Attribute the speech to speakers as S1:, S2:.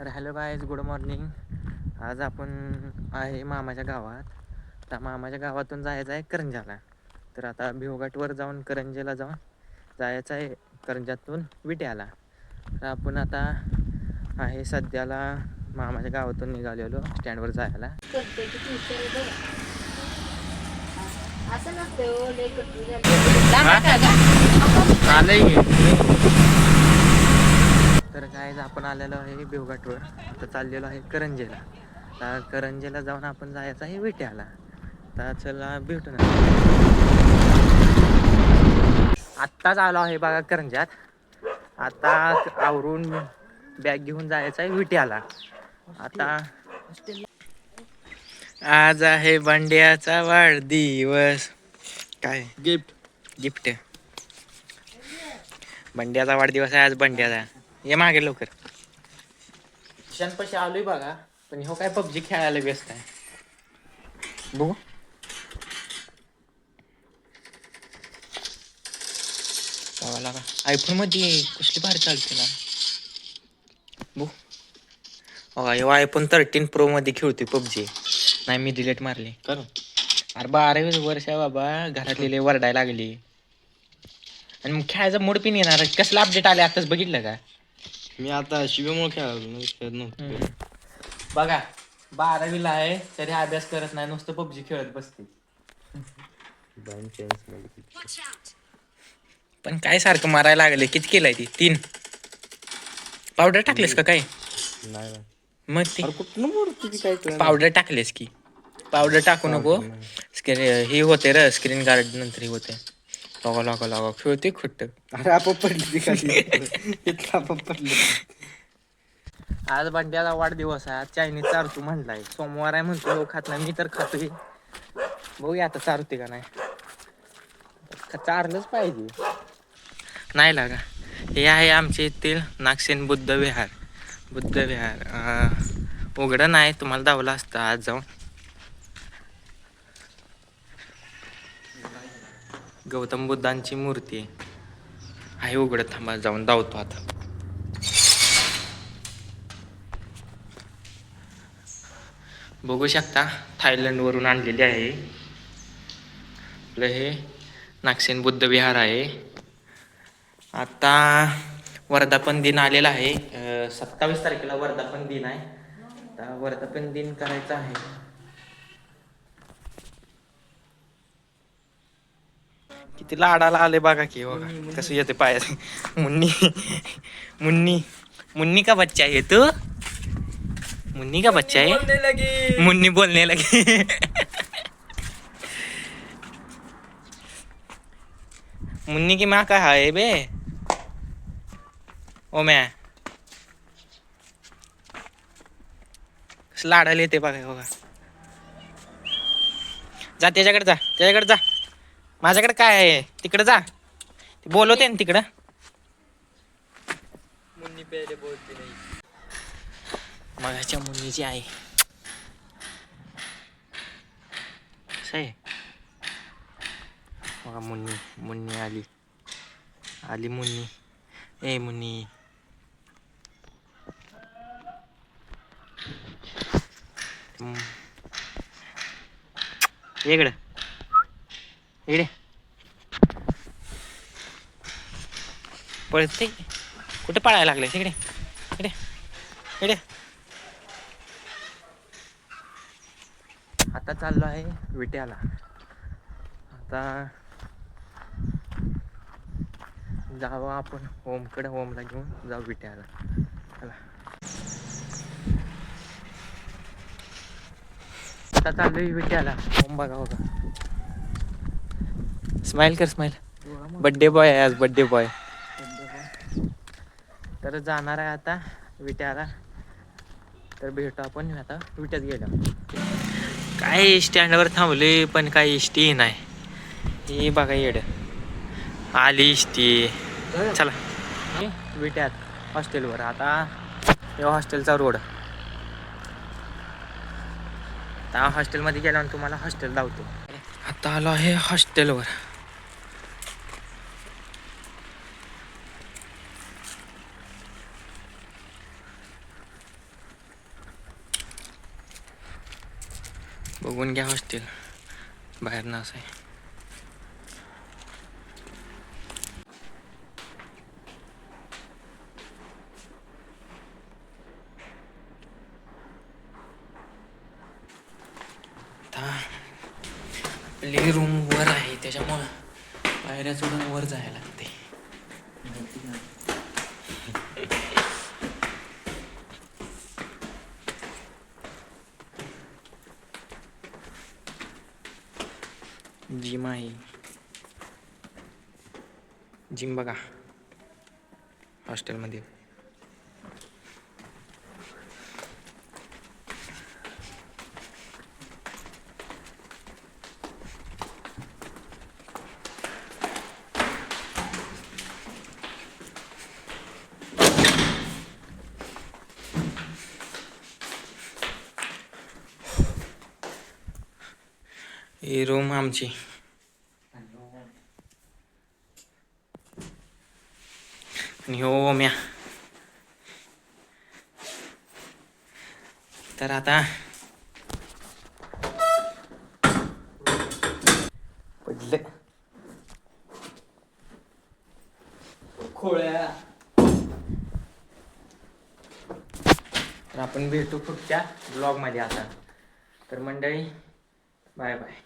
S1: तर hello guys, good morning. आज आपण आहे मामाच्या गावात. तर मामाच्या गावातून जायचं आहे करंजाला. तर आता भिवघाटवर जाऊन करंजेला जायचं आहे, करंजातून विट्याला. तर आपण आता आहे सध्याला मामाच्या गावातून निघालेलो स्टँडवर जायला. तर काय आपण आलेलो आहे भिवघाटवर. आता चाललेलो आहे करंजेला. तर करंजेला जाऊन आपण जायचं आहे विट्याला. तर चला भेटू ना. आत्ताच आलो आहे बघा करंजात. आता आवरून बॅग घेऊन जायचं आहे विट्याला. आता आज आहे बंड्याचा वाढदिवस. काय गिफ्ट बंड्याचा वाढदिवस आहे आज. बंड्याचा ये मागे लवकर. पैसे आलोय बघा, पण हो काय पबजी खेळायला व्यस्त आहे. बघू लागा आयफोन मध्ये कसली भारी चालते ना. बघू बघा, आयफोन 13 प्रो मध्ये खेळतोय पबजी. नाही मी डिलीट मारली. अरे 12 वर्ष आहे बाबा, घरातले वरडायला लागली. आणि मग खेळायचा मूड पिन येणार. कसला अपडेट आले आताच बघितलं का?
S2: मी आता शिवेमुळे खेळायला
S1: बघा 12वीला आहे तरी अभ्यास करत नाही, नुसतं पबजी खेळत बसते. पण काय सारखं मारायला लागले. किती केलाय ती 3 पावडर टाकलेस का काय?
S2: नाही
S1: मग ती
S2: कुठं काय
S1: पावडर टाकलेस की. पावडर टाकू नको, हे होते र स्क्रीन गार्ड नंतर हे होते. लागा खेळते खुट्ट.
S2: अरे आपण पडली पडली.
S1: आज बंड्याचा वाढदिवस आहे. आज चायनीज चारतू म्हणलाय. सोमवार आहे म्हणतो, लोक खात नाही. मी तर खातोय. बघूया आता चारते का नाही. चारलंच पाहिजे. नाही लागा. हे आहे आमच्या येथील नागसेन बुद्ध विहार. उघडं नाही, तुम्हाला दावलं असतं आज जाऊन. गौतम बुद्धांची मूर्ती आहे उघडं. थांबा जाऊन धावतो आता. बघू शकता थायलंड वरून आणलेले आहे. आपलं हे नागसेन बुद्ध विहार आहे. आता वर्धापन दिन आलेला आहे. 27 तारखेला वर्धापन दिन आहे. आता वर्धापन दिन करायचा आहे. किती लाडाला आले बघा की. बघा कसं येते पायात. मुन्नी का बच्चा है तू? मुन्नी का बच्चा है? मुन्नी बोलने लगी. मुन्नी की माँ कहा है बे? ओ मैं लाडाला येते बघा. बघा जा त्याच्याकडे जा. माझ्याकडे काय आहे? तिकडे जा. बोलवते ना तिकडं.
S2: मुन्नी पहिले बोलते नाही.
S1: मगाच्या मुन्नीची आहे. आहे बघा. मुन्नी आली मुन्नी. ए मुन्नी इकडे पळते. कुठे पळायला लागले? इकडे. आता चाललो आहे विट्याला. आता जावं आपण होमला घेऊन जाऊ विट्याला. चला आता चाललोय विट्याला. होम बघा. स्माइल कर. बर्थडे बॉय आहे आज. Birthday boy. तर जाणार आहे आता विट्याला. तर भेटू आपण आता विट्यात गेलो. काय स्टँडवर थांबले पण काही इष्टी नाही. हे बघा येड आली इष्टी. चला विट्यात हॉस्टेलवर. आता हे हॉस्टेलचा रोड. आता हॉस्टेलमध्ये गेल्यावर तुम्हाला हॉस्टेल लावतो. आता आलो आहे हॉस्टेलवर. बघून घ्या हॉस्टेल बाहेर ना असं आहे. आता आपली रूम वर आहे त्याच्यामुळं पायऱ्या चढून वर जायला लागते. जिम आहे. जिम बघा हॉस्टेलमध्ये. ही रूम आमची. आणि हो म्या तर आता पडलं खोळ्या. तर आपण भेटू पुढच्या ब्लॉगमध्ये आता. तर मंडळी बाय बाय.